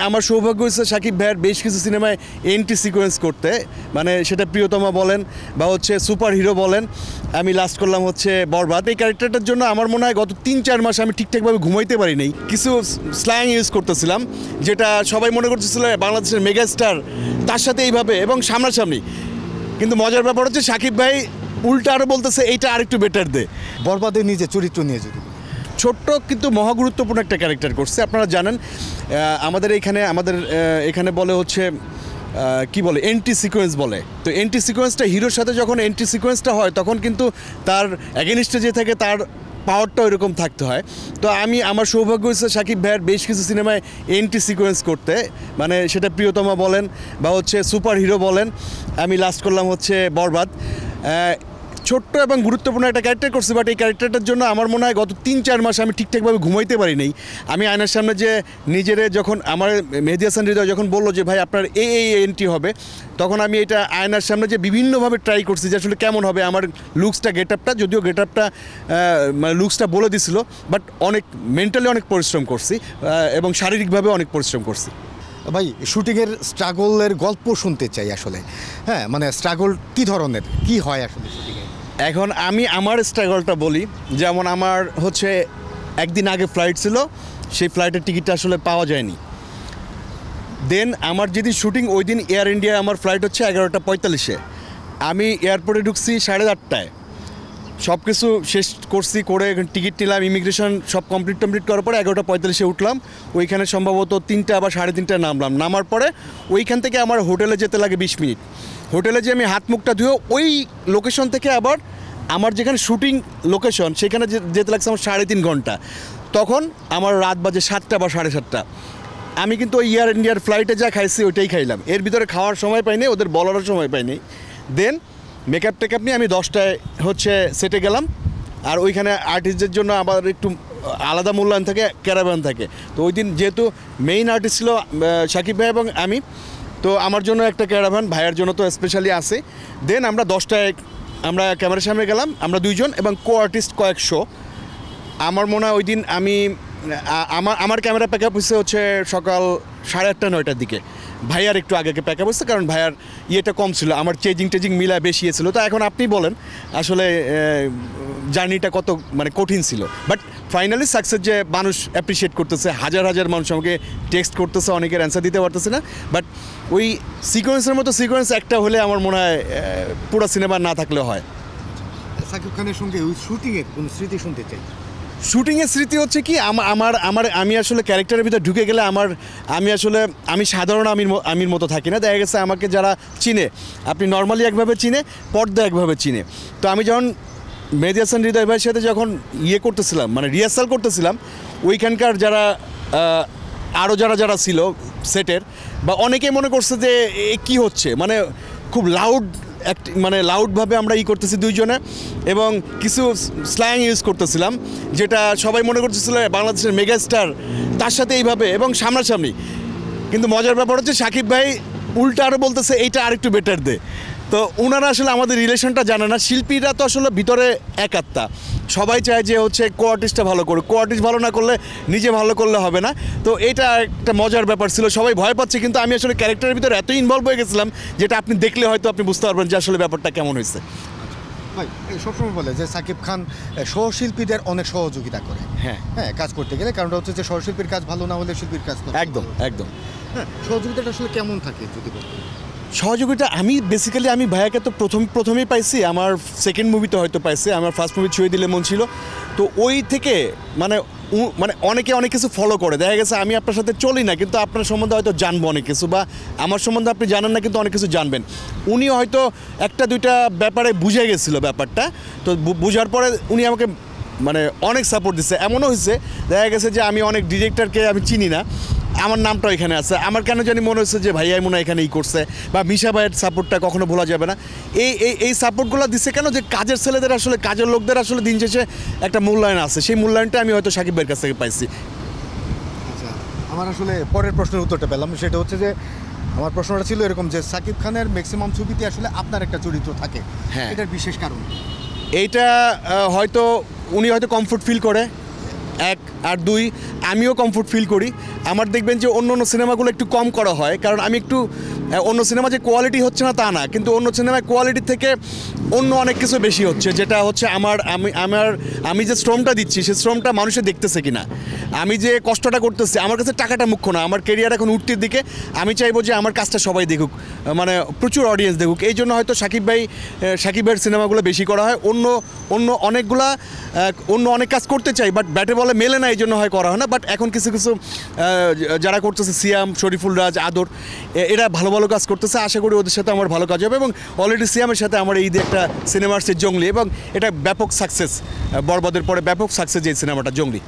আমার সৌভাগ্য হয়েছে শাকিব ভাইয়ের বেশ কিছু সিনেমায় এন্ট্রি সিকোয়েন্স করতে, মানে সেটা প্রিয়তমা বলেন বা হচ্ছে সুপার হিরো বলেন। আমি লাস্ট করলাম হচ্ছে বরবাদ। এই ক্যারেক্টারটার জন্য আমার মনে হয় গত 3-4 মাস আমি ঠিকঠাকভাবে ঘুমাইতে পারি নাই। কিছু স্ল্যাং ইউজ করতেছিলাম যেটা সবাই মনে করতেছিল বাংলাদেশের মেগাস্টার, তার সাথে এইভাবে এবং সামনাসামনি। কিন্তু মজার ব্যাপার হচ্ছে শাকিব ভাই উল্টা আরও বলতেছে এইটা আরেকটু বেটার দে। বরবাদের নিজে চরিত্র নিয়ে যদি ছোট্ট কিন্তু মহা গুরুত্বপূর্ণ একটা ক্যারেক্টার করছে। আপনারা জানেন আমাদের এখানে বলে হচ্ছে কি বলে এন্ট্রি সিকোয়েন্স বলে। তো এন্ট্রি সিকোয়েন্সটা হিরোর সাথে যখন এন্ট্রি সিকোয়েন্সটা হয় তখন কিন্তু তার অ্যাগেনিস্টে যে থাকে তার পাওয়ারটা ওইরকম থাকতে হয়। তো আমার সৌভাগ্য হয়েছে শাকিব ভাইয়ের বেশ কিছু সিনেমায় এন্ট্রি সিকোয়েন্স করতে, মানে সেটা প্রিয়তমা বলেন বা হচ্ছে সুপার হিরো বলেন। আমি লাস্ট করলাম হচ্ছে বরবাদ। ছোট্ট এবং গুরুত্বপূর্ণ একটা ক্যারেক্টার করছি, বাট এই ক্যারেক্টারটার জন্য আমার মনে হয় গত 3-4 মাস আমি ঠিকঠাকভাবে ঘুমাইতে পারি নাই। আমি আয়নার সামনে যে নিজেরে যখন আমার মেহেদী হাসান হৃদয় যখন বললো যে ভাই আপনার এই এন্ট্রি হবে, তখন আমি এটা আয়নার সামনে যে বিভিন্নভাবে ট্রাই করছি যে আসলে কেমন হবে আমার লুকসটা, গেট আপটা। যদিও গেট আপটা মানে লুকসটা বলে দিছিল, বাট অনেক মেন্টালি অনেক পরিশ্রম করছি এবং শারীরিকভাবে অনেক পরিশ্রম করছি। ভাই শুটিংয়ের স্ট্রাগলের গল্প শুনতে চাই আসলে। হ্যাঁ, মানে স্ট্রাগল কী ধরনের, কী হয় আসলে শুটিংয়ে? এখন আমি আমার স্ট্রাগলটা বলি। যেমন আমার হচ্ছে একদিন আগে ফ্লাইট ছিল, সেই ফ্লাইটের টিকিটটা আসলে পাওয়া যায়নি। দেন আমার যেদিন শুটিং ওই দিন এয়ার ইন্ডিয়া আমার ফ্লাইট হচ্ছে 11:45-এ। আমি এয়ারপোর্টে ঢুকছি 8:30টায়। সব কিছু শেষ করছি, করে টিকিট নিলাম, ইমিগ্রেশন সব কমপ্লিট করার পরে 11:45-এ উঠলাম। ওইখানে সম্ভবত 3টা বা 3:30টায় নামলাম। নামার পরে ওইখান থেকে আমার হোটেলে যেতে লাগে 20 মিনিট। হোটেলে যে আমি হাত মুখটা ধুয়ে ওই লোকেশন থেকে আবার আমার যেখানে শুটিং লোকেশন সেখানে যেতে লাগছে আমার 3.5 ঘন্টা। তখন আমার রাত বাজে 7টা বা 7:30টা। আমি কিন্তু ওই এয়ার ইন্ডিয়ার ফ্লাইটে যা খাইছি ওইটাই খাইলাম, এর ভিতরে খাওয়ার সময় পাইনি, ওদের বলারও সময় পাইনি। দেন মেকআপ টেকআপ নিয়ে আমি 10টায় হচ্ছে সেটে গেলাম। আর ওইখানে আর্টিস্টদের জন্য আবার একটু আলাদা মূল্যায়ন থাকে, ক্যারাভান থাকে। তো ওই দিন যেহেতু মেইন আর্টিস্ট ছিল শাকিব ভাই এবং আমি, তো আমার জন্য একটা ক্যারাভান, ভাইয়ের জন্য তো স্পেশালি আছে। দেন আমরা 10টায় আমরা ক্যামেরার সামনে গেলাম, আমরা 2 জন এবং কো আর্টিস্ট কয়েকশো। আমার মনে হয় ওই দিন আমি আমার ক্যামেরা প্যাক আপ হচ্ছে সকাল 8:30-9টার দিকে। ভাইয়ার একটু আগে প্যাক আপ হচ্ছে, কারণ ভাইয়ার ইয়েটা কম ছিল, আমার চেজিং মিলায় বেশি ছিল। তো এখন আপনি বলেন আসলে জার্নিটা কত মানে কঠিন ছিল, বাট ফাইনালি সাকসেস যে মানুষ অ্যাপ্রিসিয়েট করতেছে, হাজার হাজার মানুষ আমাকে টেক্সট করতেছে, অনেকের অ্যান্সার দিতে পারতেছে না। বাট ওই সিকোয়েন্সের মতো সিকোয়েন্স একটা হলে আমার মনে হয় পুরো সিনেমা না থাকলেও হয়। শাকিব খানের সঙ্গে ওই শুটিংয়ের কোনো স্মৃতি শুনতে চাই। শুটিংয়ের স্মৃতি হচ্ছে কি আমি আসলে ক্যারেক্টারের ভিতরে ঢুকে গেলে আমি সাধারণ আমির মতো থাকি না। দেখা গেছে আমাকে যারা চিনে, আপনি নর্মালি একভাবে চিনে, পর্দা একভাবে চিনে। তো আমি যখন মেহেদী হাসান হৃদয় ভাইয়ের সাথে যখন করতেছিলাম, মানে রিহার্সাল করতেছিলাম, ওইখানকার যারা আরও যারা ছিল সেটের, বা অনেকেই মনে করছে যে কী হচ্ছে, মানে খুব লাউডভাবে আমরা করতেছি 2 জনে, এবং কিছু স্ল্যাং ইউজ করতেছিলাম যেটা সবাই মনে করতেছিল বাংলাদেশের মেগাস্টার, তার সাথে এইভাবে এবং সামনাসামনি। কিন্তু মজার ব্যাপার হচ্ছে শাকিব ভাই উল্টা আরও বলতেছে এইটা আরেকটু বেটার দে। তো ওনারা আসলে আমাদের রিলেশনটা জানে না। শিল্পীরা তো আসলে ভিতরে এক আত্মা, সবাই চায় যে হচ্ছে কো আর্টিস্টটা ভালো করুক, কো আর্টিস্ট ভালো না করলে নিজে ভালো করলে হবে না। তো এটা একটা মজার ব্যাপার ছিল, সবাই ভয় পাচ্ছে, কিন্তু আমি আসলে ক্যারেক্টারের ভিতরে এত ইনভলভ হয়ে গেছিলাম যেটা আপনি দেখলে হয়তো আপনি বুঝতে পারবেন যে আসলে ব্যাপারটা কেমন হয়েছে। ভাই সবসময় বলে যে শাকিব খান সহশিল্পীদের অনেক সহযোগিতা করে হ্যাঁ কাজ করতে গেলে, কারণটা হচ্ছে যে সহশিল্পীর কাজ ভালো না হলে শিল্পীর কাজ একদম হ্যাঁ। সহযোগিতাটা আসলে কেমন থাকে যদি বলতেন? সহযোগিতা আমি ভাইয়াকে তো প্রথমেই পাইছি, আমার সেকেন্ড মুভিতে হয়তো পাইছি, আমার ফার্স্ট মুভি ছুঁয়ে দিলে মন ছিল। তো ওই থেকে মানে অনেকে অনেক কিছু ফলো করে। দেখা গেছে আমি আপনার সাথে চলি না, কিন্তু আপনার সম্বন্ধে হয়তো জানবো অনেক কিছু, বা আমার সম্বন্ধে আপনি জানেন না কিন্তু অনেক কিছু জানবেন। উনি হয়তো 1-2টা ব্যাপারে বুঝে গেছিলো ব্যাপারটা। তো বুঝার পরে উনি আমাকে মানে অনেক সাপোর্ট দিচ্ছে। এমনও হয়েছে দেখা গেছে যে আমি অনেক ডিরেক্টরকে আমি চিনি না, আমার নামটাও এখানে আছে, আমার কেন জানি মনে হচ্ছে যে ভাইয়াই মনে হয় এখানে করছে, বা মিশা ভাইয়ের সাপোর্টটা কখনো ভোলা যাবে না। এই সাপোর্টগুলো দিচ্ছে কেন, যে কাজের ছেলেদের আসলে কাজের লোকদের আসলে দিন শেষে একটা মূল্যায়ন আছে, সেই মূল্যায়নটা আমি হয়তো শাকিব ভাইয়ের কাছ থেকে পাইছি। আচ্ছা, আমার আসলে পরের প্রশ্নের উত্তরটা পেলাম, সেটা হচ্ছে যে আমার প্রশ্নটা ছিল এরকম যে শাকিব খানের ম্যাক্সিমাম ছবিতে আসলে আপনার একটা চরিত্র থাকে, হ্যাঁ, এটার বিশেষ কারণ? এইটা হয়তো উনি হয়তো কমফোর্ট ফিল করে, এক আর দুই আমিও কমফোর্ট ফিল করি। আমার দেখবেন যে অন্য অন্য সিনেমাগুলো একটু কম করা হয়, কারণ আমি একটু অন্য সিনেমা যে কোয়ালিটি হচ্ছে না তা না, কিন্তু অন্য সিনেমায় কোয়ালিটি থেকে অন্য অনেক কিছু বেশি হচ্ছে, যেটা হচ্ছে আমি যে শ্রমটা দিচ্ছি সেই শ্রমটা মানুষে দেখতেছে কিনা, আমি যে কষ্টটা করতেছি, আমার কাছে টাকাটা মুখ্য না, আমার কেরিয়ার এখন উঠতির দিকে, আমি চাইবো যে আমার কাজটা সবাই দেখুক, মানে প্রচুর অডিয়েন্স দেখুক। এই জন্য হয়তো সাকিব ভাইয়ের সিনেমাগুলো বেশি করা হয়। অন্য অনেক কাজ করতে চাই, বাট ব্যাটে বলে মেলে না, এই জন্য হয় করা হয় না। বাট এখন কিছু যারা করতেছে, সিয়াম, শরীফুল রাজ, আদর, এরা ভালো ভালো কাজ করতেছে। আশা করি ওদের সাথে আমার ভালো কাজ হবে, এবং অলরেডি সিয়ামের সাথে আমার এই একটা সিনেমা আসছে জঙ্গলি, এবং এটা ব্যাপক সাকসেস, বরবাদের পরে ব্যাপক সাকসেস এই সিনেমাটা জঙ্গলি।